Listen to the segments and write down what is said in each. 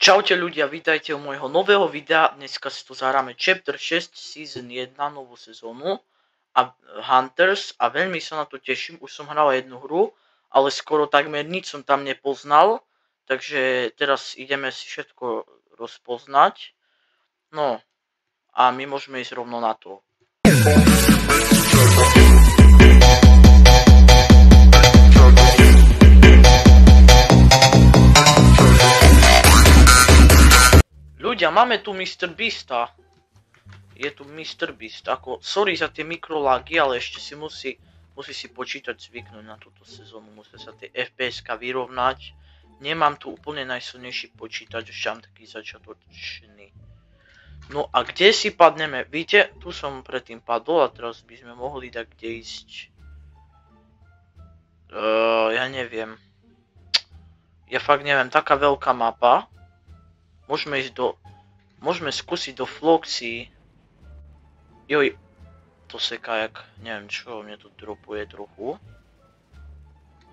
Čaute ľudia, vítajte u môjho nového videa. Dneska si tu zahráme Chapter 6 Season 1, novú sezónu a Hunters a veľmi sa na to teším. Už som hral jednu hru, ale skoro takmer nič som tam nepoznal, takže teraz ideme si všetko rozpoznať. No a my môžeme ísť rovno na to. Ľudia, máme tu Mr. Beasta. Je tu Mr. Beast. Sorry za tie mikrolágy, ale ešte si musí si počítať zvyknúť na túto sezónu. Musí sa tie FPS-ka vyrovnať. Nemám tu úplne najsilnejší počítač, ešte mám taký začiatočný. No a kde si padneme? Víte, tu som predtým padol a teraz by sme mohli tak kde ísť. Ja neviem. Ja fakt neviem, taká veľká mapa. Môžeme skúsiť do Floxy. Joj, to seká jak, neviem čo, mne to dropuje trochu.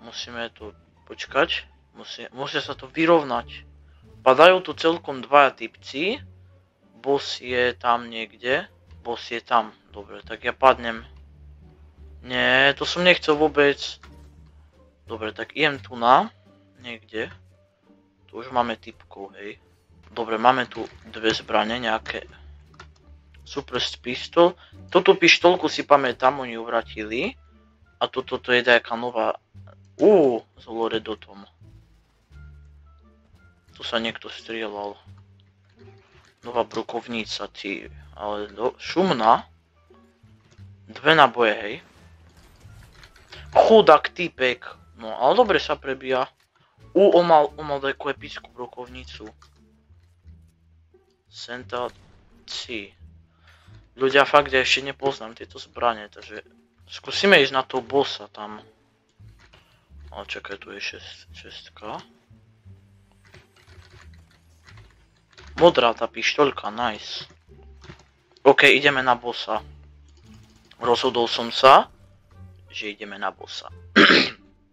Musíme tu počkať, musia sa to vyrovnať. Padajú tu celkom dvaja typci. Boss je tam niekde. Boss je tam, dobre, tak ja padnem. Nie, to som nechcel vôbec. Dobre, tak idem tu na, niekde. Tu už máme typkov, hej. Dobre, máme tu dve zbrane, nejaké Super Pistol. Toto pištolku si pamätám, oni ju vrátili. A toto je nejaká nová... s Loredotom. Tu sa niekto strieľal. Nová brokovnica, ale šumná. Dve naboje, hej. Chudák týpek. No, ale dobre sa prebíja. On mal takú epickú brokovnicu. Senta C. Ľudia, fakt, ja ešte nepoznám tieto zbrane, takže skúsime ísť na toho bossa tam. Ale čakaj, tu je šestka. Modrá tá pištoľka, nice. OK, ideme na bossa. Rozhodol som sa, že ideme na bossa.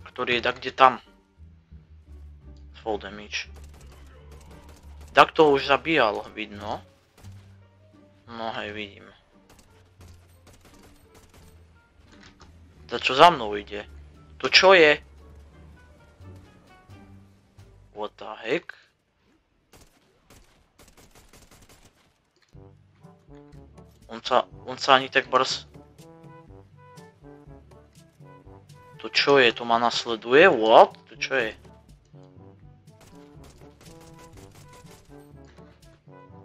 Ktorý je tak kde tam. Full damage. Tak to už zabíjal, vidno. No hej, vidím. To čo za mnou ide? To čo je? What the heck? On sa ani tak brz... To čo je? To ma nasleduje? What? To čo je?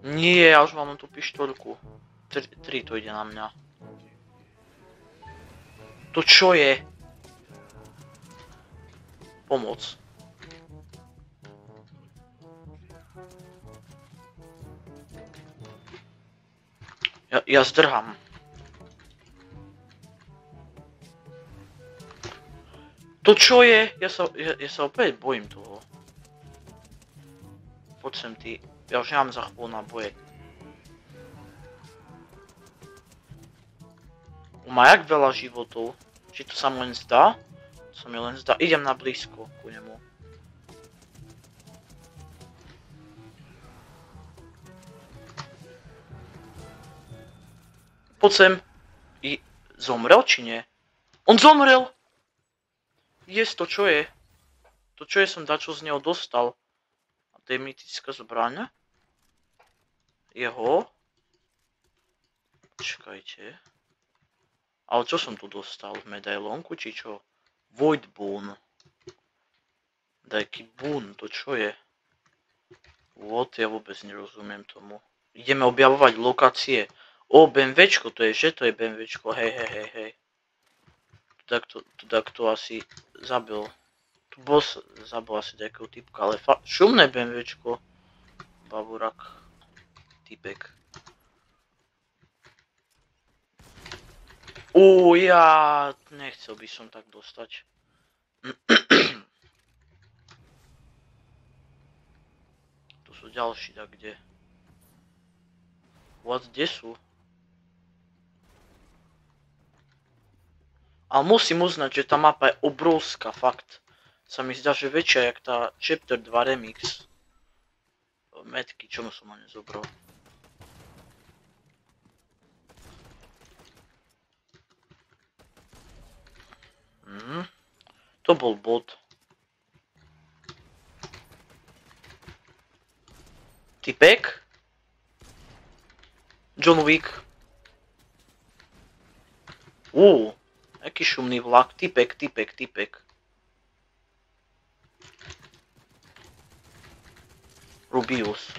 Nie, ja už mám tú pištoľku. 3 to ide na mňa. To čo je? Pomoc. Ja zdrham. To čo je? Ja sa opäť bojím toho. Poď sem ty. Ja už nemám za chvíľu naboje. On má jak veľa životov. Či to sa mu len zdá? To sa mi len zdá. Idem na blízko ku nemu. Poď sem. Zomrel či nie? On zomrel! Jest, to čo je? To čo je, som dačo z neho dostal. A to je mytická zbraň. Jeho. Počkajte. Ale čo som tu dostal? Medailonku či čo? Void Boon. Dajky Boon, to čo je? What? Ja vôbec nerozumiem tomu. Ideme objavovať lokácie. BMWčko to je, že to je BMWčko? Hej. Tak to asi zabil. Tu boss zabil asi takého typka, ale šumné BMWčko. Baburak. Typek. Ja nechcel by som tak dostať. Tu sú ďalší, tak kde? Kde sú? Ale musím uznať, že tá mapa je obrovská, fakt. Sa mi zdá, že väčšia jak tá Chapter 2 Remix. metky, čomu som ho nezobral? To bol bot. Typek? John Wick. Aký šumný vlak. Typek. Rubius.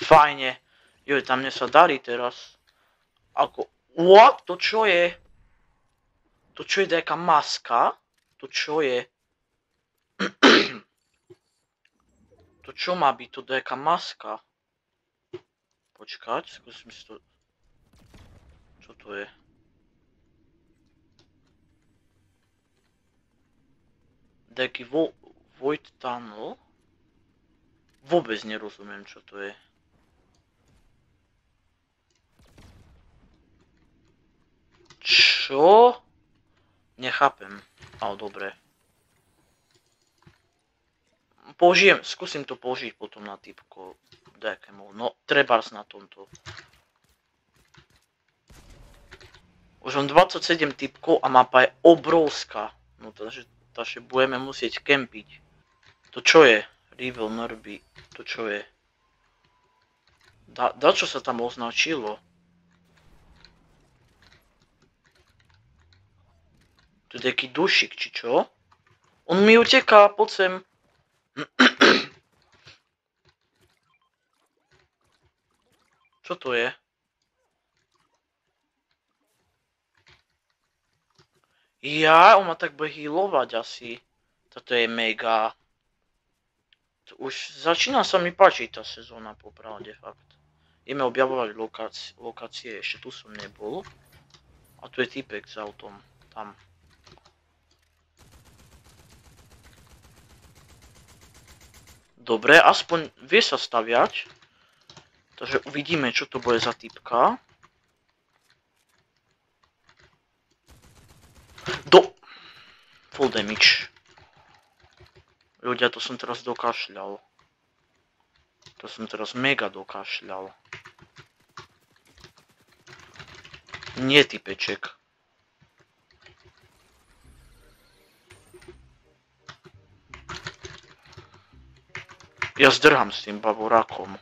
Fajne. Joj, tam mne sa darí teraz. Ako... What? To čo je? To čo je nejaká maska? To čo je? To čo má byť? To nejaká maska? Počkať, skúsim si to... Čo to je? Nejaký Void Tunnel? Vôbec nerozumiem, čo to je. Čo? Nechápem. Ale dobre. Skúsim to použiť potom na typko Dekemov. No, trebárs na tomto. Už mám 27 typkov a mapa je obrovská. No takže budeme musieť kempiť. To čo je? Rival Nerby. To čo je? Čo sa tam označilo? Tu je taký dušik, či čo? On mi uteká, poď sem. Čo to je? On ma tak bude healovať asi. Toto je mega. Už začína sa mi páčiť tá sezóna, popravde, fakt. Ideme objavovať lokácie, ešte tu som nebol. A tu je typek s autom, tam. Dobre, aspoň vie sa staviať. Takže uvidíme, čo to bude za typka. Full damage. Ľudia, to som teraz dokašľal. To som teraz mega dokašľal. Nie typeček. Ja zdrham s tým bavorákom.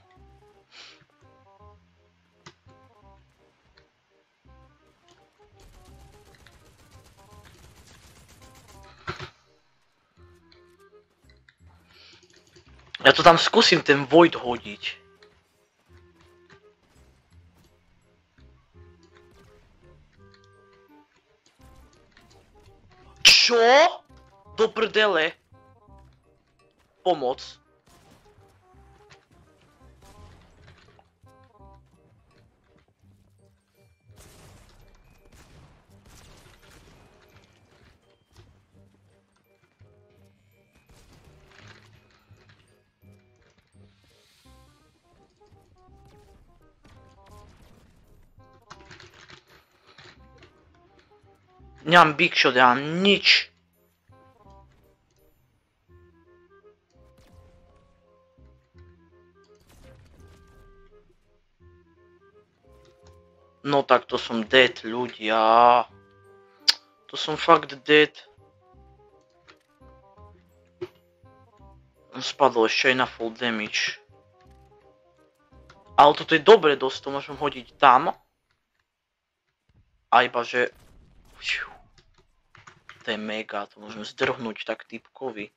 Ja to tam skúsim ten Void hodiť. Čo? Do prdele. Pomoc. Nemám big shot, ja mám nič. No tak to som dead, ľudia. To som fakt dead. On spadol ešte aj na full damage. Ale toto je dobre dosť, to môžem hodiť tam. A iba že... To je mega, to môžem zdrhnúť tak typkovi.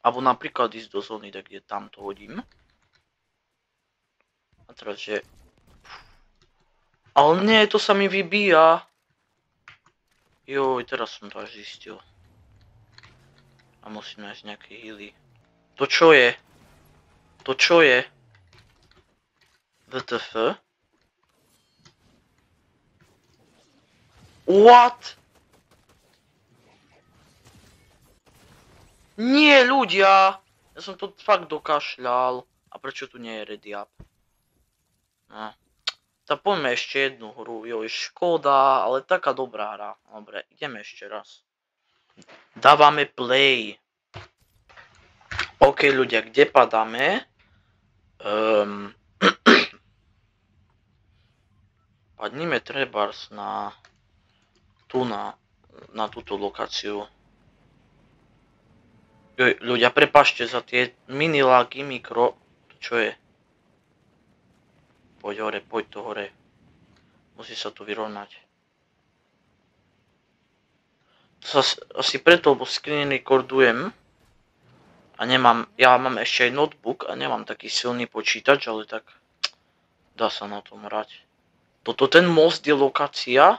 Alebo napríklad ísť do zóny, tak kde tam to hodím. A teraz že... Ale nie, to sa mi vybíja. Joj, teraz som to až zistil. A musím nájsť nejaké healy. To čo je? To čo je? WTF? What? Nie, ľudia! Ja som to fakt dokašľal. A prečo tu nie je ready up? No. Tak poďme ešte jednu hru, joj, škoda, ale taká dobrá hra. Dobre, ideme ešte raz. Dávame play. OK, ľudia, kde padáme? Padnime trebárs na túto lokáciu. Joj, ľudia, prepáčte za tie mini lagy, Čo je? Poď hore, poď to hore. Musí sa to vyrovnať. Asi preto, lebo screen recordujem. A ja mám ešte aj notebook a nemám taký silný počítač, ale tak dá sa na tom hrať. Ten most je lokácia?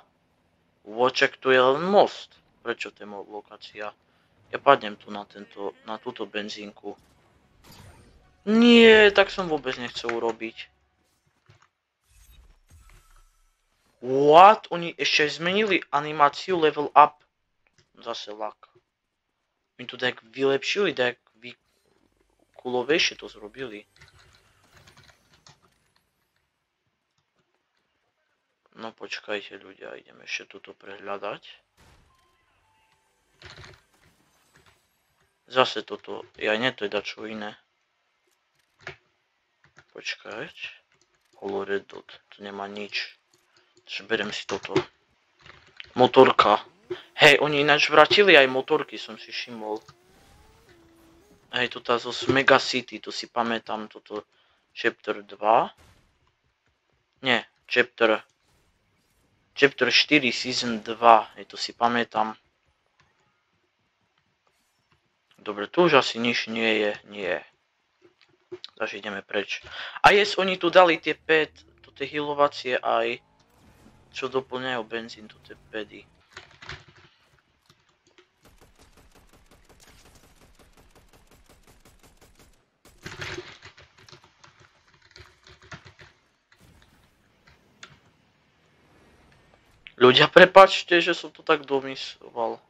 Voček, tu je len most. Prečo to je lokácia? Ja padnem tu na túto benzínku. Nie, tak som vôbec nechcel urobiť. What? Oni ešte zmenili animáciu level up. Zase lag. Oni to tak vylepšili, tak kulovejšie to zrobili. No počkajte ľudia, idem ešte toto prehľadať. Zase toto, nie, to je dačo iné. Počkať. Colored dot, to nemá nič. Takže beriem si toto. Motorka. Hej, oni ináč vrátili aj motorky, som si všimol. Hej, toto zo Mega City, to si pamätám, toto Chapter 2. Nie, Chapter 4 Season 2, hej, to si pamätám. Dobre, tu už asi nič nie je, Takže ideme preč. A oni tu dali tie tie healovacie aj, čo doplňajú benzín, tu tie pedy. Ľudia, prepáčte, že som to tak domysloval.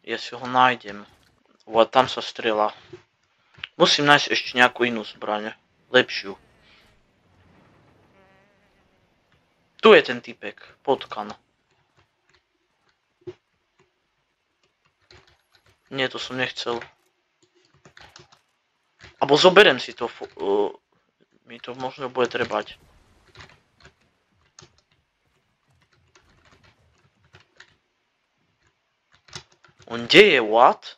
Ja si ho nájdem. A tam sa strieľa. Musím nájsť ešte nejakú inú zbraň. Lepšiu. Tu je ten typek. Potkan. Nie, to som nechcel. Abo zoberiem si to. Mi to možno bude trebať. On kde je? What?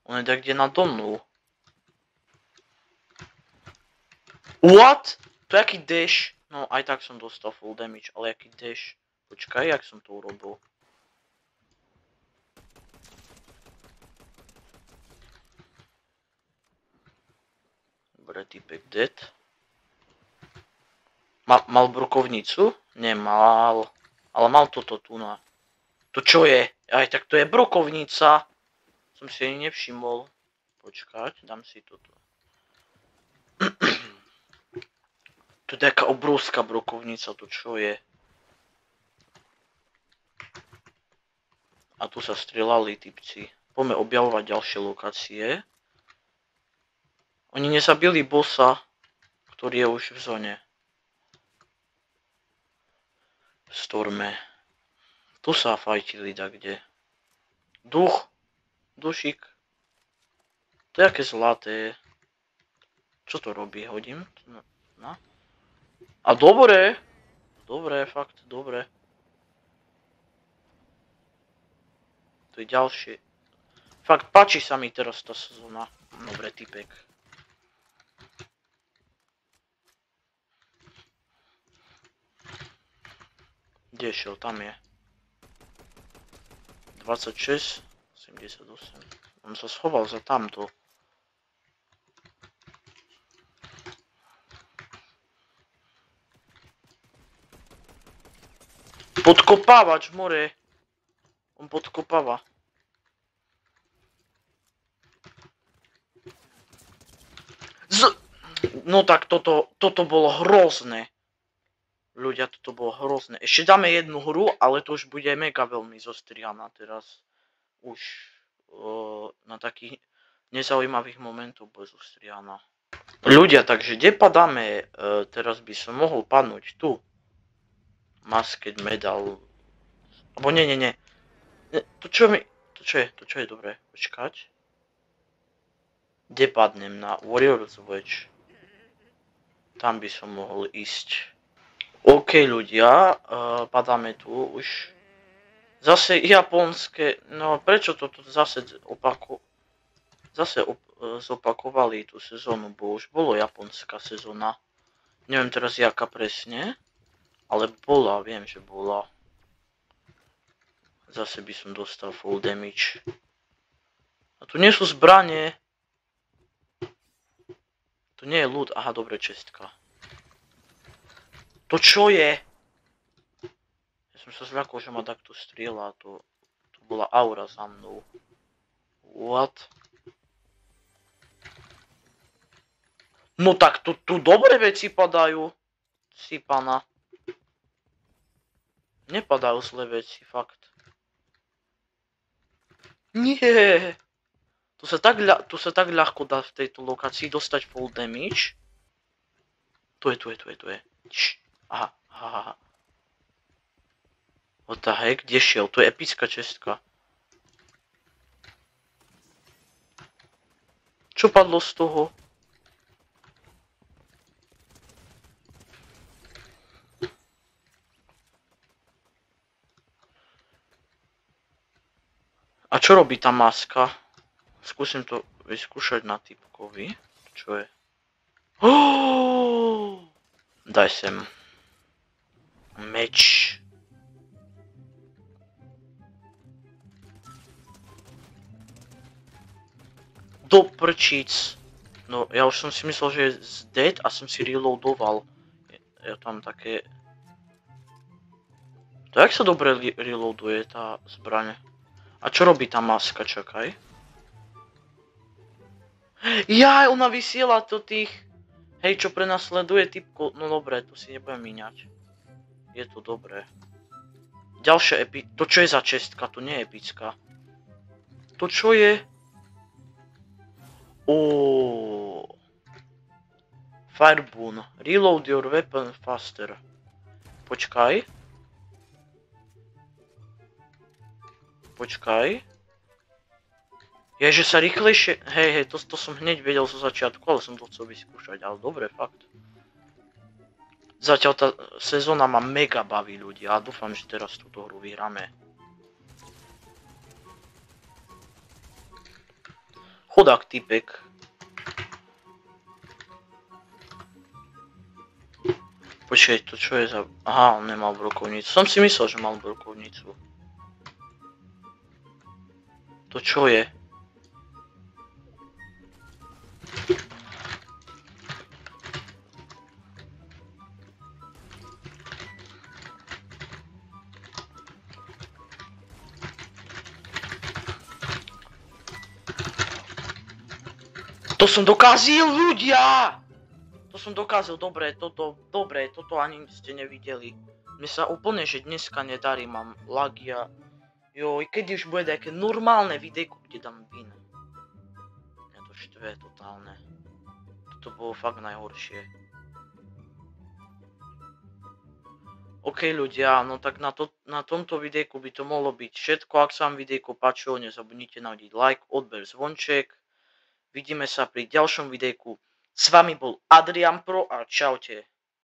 On je tak kde nado mnou. What? To je aký dash? No aj tak som dostal full damage, ale aký dash? Počkaj, jak som to urobil. Dobre, typek dead. Mal brokovnicu? Nemal. Ale mal toto tu na. To čo je? Aj tak to je brokovnica. Som si jej nevšimol. Počkať, dám si toto. To je taká obrovská brokovnica, to čo je? A tu sa strieľali typci. Poďme objavovať ďalšie lokácie. Oni nezabili bossa, ktorý je už v zóne. V storme. Tu sa fajtili kde. Dušik. To je aké zlaté. Čo to robí? Hodím? No. A dobre. Dobre, fakt, dobre. To je ďalšie. Fakt, páči sa mi teraz tá sezóna. Dobre, typek. Kde šiel? Tam je. 26, 78. On sa schoval za tamto. Podkopávač, more. On podkopáva. No tak toto bolo hrozné. Ľudia, toto bolo hrozné. Ešte dáme jednu hru, ale to už bude mega veľmi zostrianá teraz. Už na takých nezaujímavých momentov bude zostrianá. Ľudia, takže kde padáme? Teraz by som mohol padnúť tu. Masked medal. Abo nie. To čo je dobré? Počkať. Kde padnem? Na Warriors Watch. Tam by som mohol ísť. OK ľudia, padáme tu už. Zase japonské, no prečo toto zase zopakovali tú sezónu, bo už bolo japonská sezóna. Neviem teraz jaká presne, ale bola, viem, že bola. Zase by som dostal full damage. A tu nie sú zbranie. To nie je loot, aha, dobre, čestka. To čo je? Ja som sa zľakol, že ma takto strieľa, to bola aura za mnou. What? No tak tu dobré veci padajú. Si pana. Nepadajú zlé veci, fakt. Nie. Tu sa tak ľahko dá v tejto lokácii dostať full damage. Tu je. Aha. What the heck, kde šiel? To je epická čestka. Čo padlo z toho? A čo robí tá maska? Skúsim to vyskúšať na typkovi. Čo je? Daj sem. Meč. Do prčíc. No, ja už som si myslel, že je dead a som si reloadoval. Je tam také... To jak sa dobre reloaduje tá zbraň? A čo robí tá maska, čakaj? Jaj, ona vysiela to tých... Hej, čo prenasleduje typko... No dobre, to si nebudem míňať. Je to dobré. Ďalšia To čo je za čestka? To nie je epická. To čo je? Fireboon. Reload your weapon faster. Počkaj. Ježe sa rýchlejšie... Hej, to som hneď vedel zo začiatku, ale som to chcel vyskúšať, ale dobre, fakt. Zatiaľ tá sezóna ma mega baví ľudia a dúfam, že teraz túto hru vyhráme. Chudák typek. Počkej, to čo je za... Aha, on nemal brokovnicu. Som si myslel, že mal brokovnicu. To čo je? To som dokázal, ľudia! To som dokázal, dobre, toto ani ste nevideli. Mne sa úplne, že dneska nedarí, mám lagia. Joj, keď už bude také normálne videjko, kde dám win. Mňa to štve totálne. Toto bolo fakt najhoršie. OK ľudia, no tak na tomto videjku by to mohlo byť všetko. Ak sa vám videjko páčilo, nezabudnite nahodiť like, odber, zvonček. Vidíme sa pri ďalšom videjku. S vami bol Adrian Pro a čaute.